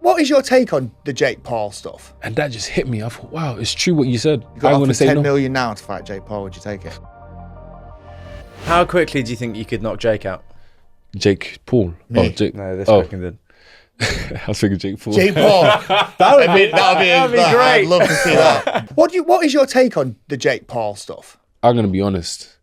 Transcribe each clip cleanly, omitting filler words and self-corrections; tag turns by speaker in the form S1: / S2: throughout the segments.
S1: What is your take on the Jake Paul stuff?
S2: And that just hit me. I thought, wow, it's true what you said.
S1: You got
S2: I'm going to say
S1: 10
S2: no.
S1: million now to fight Jake Paul. Would you take it?
S3: How quickly do you think you could knock Jake out?
S2: Jake Paul.
S1: Me?
S2: Oh, Jake.
S3: No, this Quickenden.
S2: I was thinking Jake Paul.
S1: Jake Paul. that would be great. I'd love to see that. What is your take on the Jake Paul stuff?
S2: I'm going to be honest.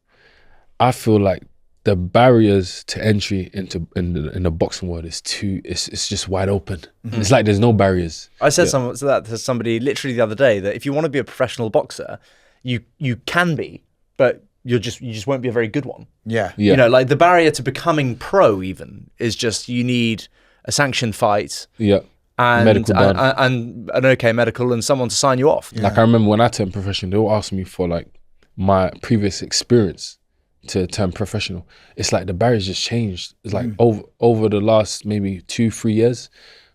S2: I feel like the barriers to entry in the boxing world is it's just wide open. Mm-hmm. It's like there's no barriers.
S3: I said that to somebody literally the other day, that if you want to be a professional boxer, you can be, but you just won't be a very good one.
S1: Yeah.
S3: You know, like the barrier to becoming pro even is just you need a sanctioned fight.
S2: Yeah.
S3: And
S2: medical done.
S3: and an okay medical and someone to sign you off.
S2: Yeah. Like I remember when I turned professional, they were asking me for like my previous experience to turn professional. It's like the barriers just changed. It's like over the last maybe 2-3 years.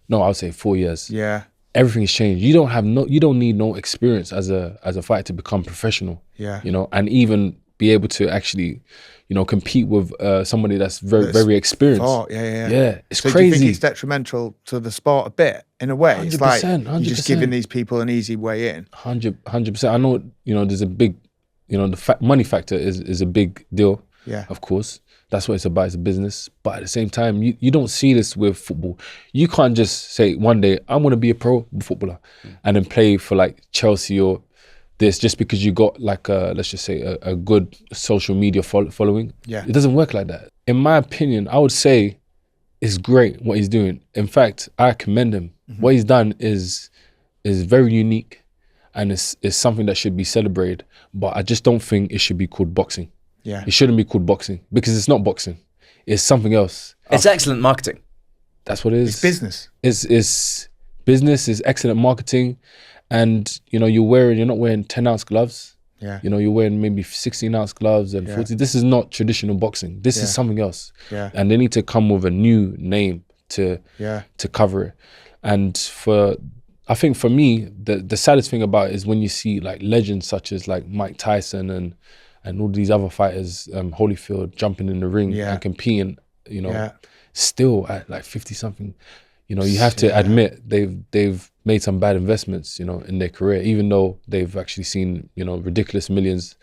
S2: No, I would say 4 years.
S1: Yeah.
S2: Everything's changed. You don't need no experience as a fighter to become professional.
S1: Yeah.
S2: You know, and even be able to actually, you know, compete with somebody that's very experienced.
S1: Oh, yeah.
S2: Yeah, it's
S1: so
S2: crazy.
S1: Do you think it's detrimental to the sport a bit, in a way?
S2: 100%,
S1: It's like
S2: 100%.
S1: you're just giving these people an easy way in.
S2: 100%. I know, you know, there's a big, you know, the money factor is a big deal.
S1: Yeah.
S2: Of course. That's what it's about, it's a business. But at the same time, you don't see this with football. You can't just say one day, I want to be a pro footballer and then play for like Chelsea or this just because you got like let's just say a good social media following.
S1: Yeah.
S2: It doesn't work like that. In my opinion, I would say it's great what he's doing. In fact, I commend him. Mm-hmm. What he's done is very unique and it's something that should be celebrated. But I just don't think it should be called boxing.
S1: Yeah.
S2: It shouldn't be called boxing because it's not boxing. It's something else.
S3: It's excellent marketing.
S2: That's what it is.
S1: It's business.
S2: It's business, it's excellent marketing. And, you know, you're not wearing 10-ounce gloves.
S1: Yeah.
S2: You know, you're wearing maybe 16-ounce gloves and 40. This is not traditional boxing. This is something else.
S1: Yeah.
S2: And they need to come with a new name to cover it. And I think for me, the saddest thing about it is when you see like legends such as like Mike Tyson and all these other fighters, Holyfield, jumping in the ring and competing, you know, still at like 50 something, you know, you have to admit they've made some bad investments, you know, in their career, even though they've actually seen, you know, ridiculous millions,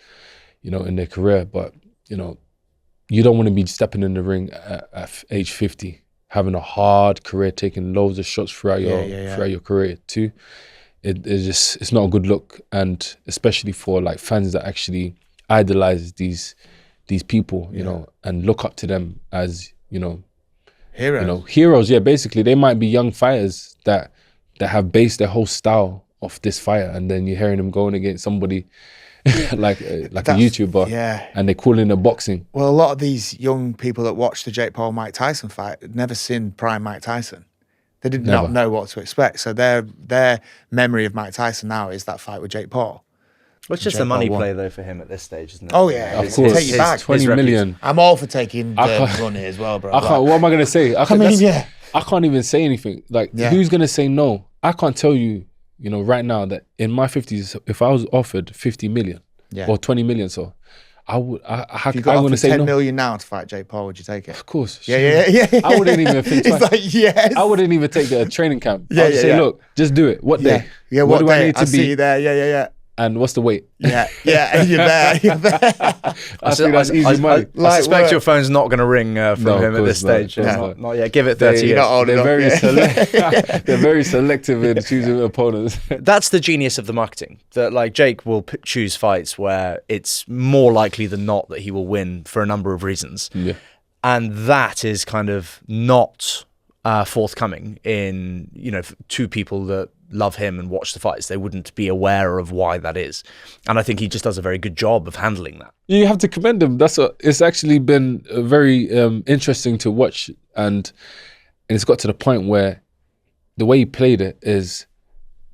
S2: you know, in their career. But, you know, you don't want to be stepping in the ring at age 50, having a hard career, taking loads of shots throughout your career too. It's not a good look. And especially for like fans that actually idolize these people, you know, and look up to them as, you know,
S1: heroes.
S2: You know, heroes, basically. They might be young fighters that have based their whole style off this fighter, and then you're hearing them going against somebody like a YouTuber, and they call in a boxing.
S1: Well, a lot of these young people that watch the Jake Paul-Mike Tyson fight had never seen prime Mike Tyson. They did not know what to expect. So their memory of Mike Tyson now is that fight with Jake Paul.
S3: It's just a money play though for him at this stage, isn't it?
S1: Oh yeah,
S2: of course.
S1: Take you back.
S2: 20 million.
S1: I'm all for taking the money as well, bro.
S2: What am I gonna say? I can't even say anything. Like, who's gonna say no? I can't tell you, you know, right now that in my 50s, if I was offered 50 million or 20 million, so I would. I'm gonna say
S1: 10
S2: no.
S1: million now to fight Jake Paul, would you take it?
S2: Of course.
S1: Yeah.
S2: I wouldn't even think twice.
S1: It's like, yes.
S2: I wouldn't even take a training camp. I'd just say, look, just do it. What day?
S1: Yeah,
S2: what do
S1: day?
S2: I need to
S1: I
S2: be?
S1: see you there. Yeah.
S2: And what's the weight?
S1: Yeah, you're there.
S2: I think that's easy money.
S3: I suspect your phone's not going to ring from him at this stage. Not yet. Give it 30 years.
S2: They're very selective in choosing opponents.
S3: That's the genius of the marketing. That like Jake will choose fights where it's more likely than not that he will win for a number of reasons.
S2: Yeah.
S3: And that is kind of not forthcoming in, you know, to people that love him and watch the fights. They wouldn't be aware of why that is. And I think he just does a very good job of handling that.
S2: You have to commend him. It's actually been very interesting to watch, and it's got to the point where the way he played it is,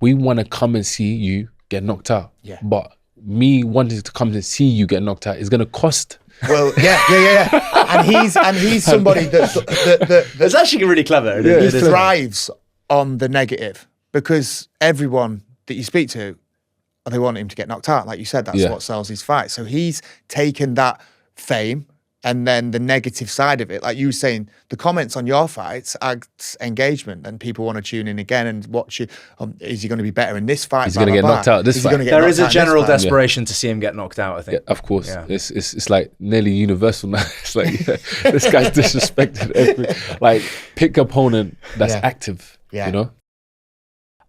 S2: we want to come and see you get knocked out.
S1: Yeah.
S2: But me wanting to come and see you get knocked out is going to cost.
S1: Well, yeah. And he's somebody
S3: that's actually really clever.
S1: He thrives on the negative, because everyone that you speak to, they want him to get knocked out. Like you said, that's what sells his fight. So he's taken that fame and then the negative side of it, like you were saying, the comments on your fights adds engagement, and people want to tune in again and watch you. Is he going to be better in this fight?
S2: He's going to get knocked out this fight.
S3: There is a general desperation to see him get knocked out, I think.
S2: Yeah, of course. Yeah. It's like nearly universal now. It's like, this guy's disrespected like, pick opponent that's active, you know?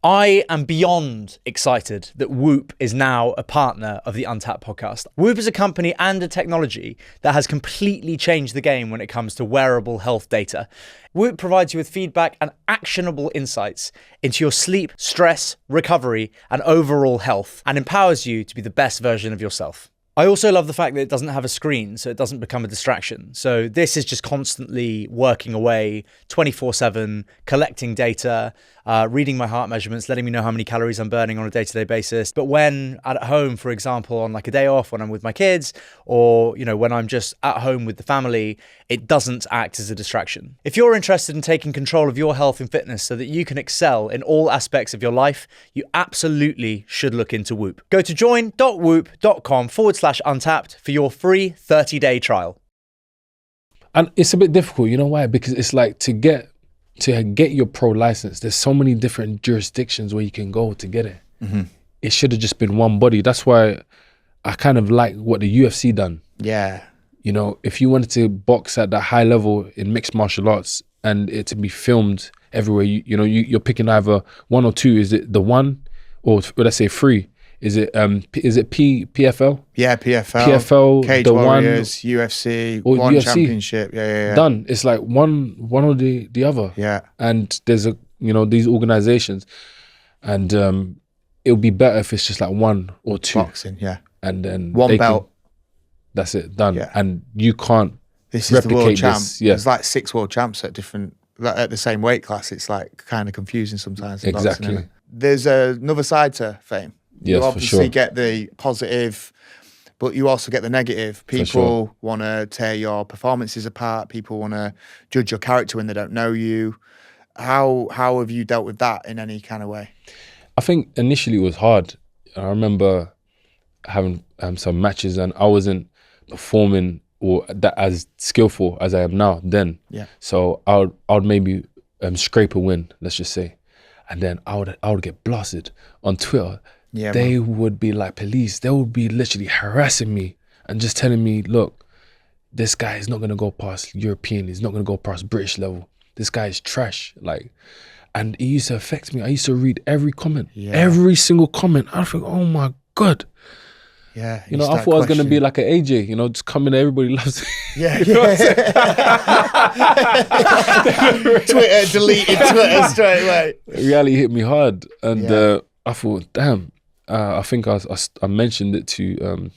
S3: I am beyond excited that Whoop is now a partner of the Untapped podcast. Whoop is a company and a technology that has completely changed the game when it comes to wearable health data. Whoop provides you with feedback and actionable insights into your sleep, stress, recovery, and overall health, and empowers you to be the best version of yourself. I also love the fact that it doesn't have a screen, so it doesn't become a distraction. So this is just constantly working away 24/7, collecting data, reading my heart measurements, letting me know how many calories I'm burning on a day-to-day basis. But when at home, for example, on like a day off, when I'm with my kids, or when I'm just at home with the family, it doesn't act as a distraction. If you're interested in taking control of your health and fitness so that you can excel in all aspects of your life, you absolutely should look into Whoop. Go to join.whoop.com/untapped for your free 30-day trial.
S2: And it's a bit difficult, you know why? Because it's like to get your pro license, there's so many different jurisdictions where you can go to get it.
S1: Mm-hmm.
S2: It should have just been one body. That's why I kind of like what the UFC done.
S1: Yeah.
S2: If you wanted to box at that high level in mixed martial arts and it to be filmed everywhere, you're picking either one or two. Is it the one, or let's say three? Is it PFL?
S1: Yeah, PFL.
S2: PFL,
S1: Cage
S2: the
S1: Warriors, UFC,
S2: or
S1: one
S2: UFC.
S1: championship. Yeah.
S2: Done. It's like one or the other.
S1: Yeah.
S2: And there's these organizations, and it would be better if it's just like one or two.
S1: Boxing, yeah.
S2: And then
S1: one belt.
S2: That's it, done.
S1: Yeah.
S2: And you can't
S1: This is the world
S2: replicate
S1: champ.
S2: this. Yeah.
S1: There's like 6 world champs at the same weight class. It's like kind of confusing sometimes. In
S2: Exactly.
S1: boxing, there's another side to fame.
S2: Yes,
S1: you obviously
S2: for sure.
S1: get the positive, but you also get the negative. People want to tear your performances apart. People want to judge your character when they don't know you. How have you dealt with that in any kind of way?
S2: I think initially it was hard. I remember having some matches and I wasn't performing or that as skillful as I am now then.
S1: Yeah.
S2: So I would maybe scrape a win, let's just say, and then I would get blasted on Twitter.
S1: Yeah,
S2: they would be like police. They would be literally harassing me and just telling me, look, this guy is not going to go past European. He's not going to go past British level. This guy is trash. And it used to affect me. I used to read every comment, every single comment. I think, oh my God.
S1: Yeah.
S2: I thought I was going to be like an AJ, just come in, everybody loves it.
S1: Yeah. Twitter, deleted Twitter straight away.
S2: Reality hit me hard. And I thought, damn. I think I mentioned it to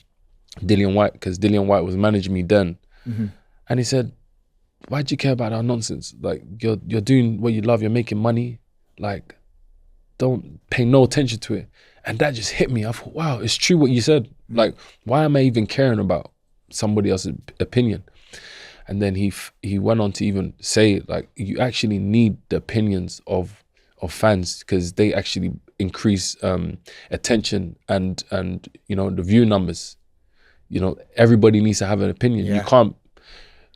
S2: Dillian Whyte, because Dillian Whyte was managing me then.
S1: Mm-hmm.
S2: And he said, why do you care about our nonsense? Like, you're doing what you love, you're making money. Like, don't pay no attention to it. And that just hit me. I thought, wow, it's true what you said. Like, why am I even caring about somebody else's opinion? And then he went on to even say, like, you actually need the opinions of fans, because they actually increase attention and the view numbers. Everybody needs to have an opinion. You can't.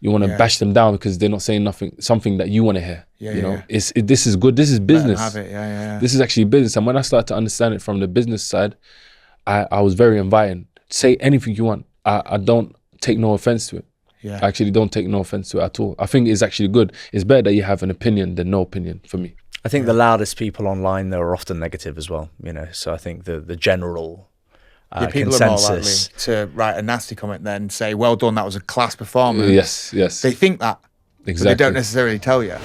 S2: You want to bash them down because they're not saying something that you want to hear. This is good. This is business.
S1: Let them have it.
S2: This is actually business. And when I started to understand it from the business side, I was very inviting. Say anything you want. I don't take no offense to it.
S1: Yeah.
S2: I actually don't take no offense to it at all. I think it's actually good. It's better that you have an opinion than no opinion for me.
S3: I think the loudest people online, though, are often negative as well. So I think the general
S1: people
S3: consensus.
S1: are more likely to write a nasty comment than say, well done, that was a class performance.
S2: Yes.
S1: They think that.
S2: Exactly.
S1: But they don't necessarily tell you.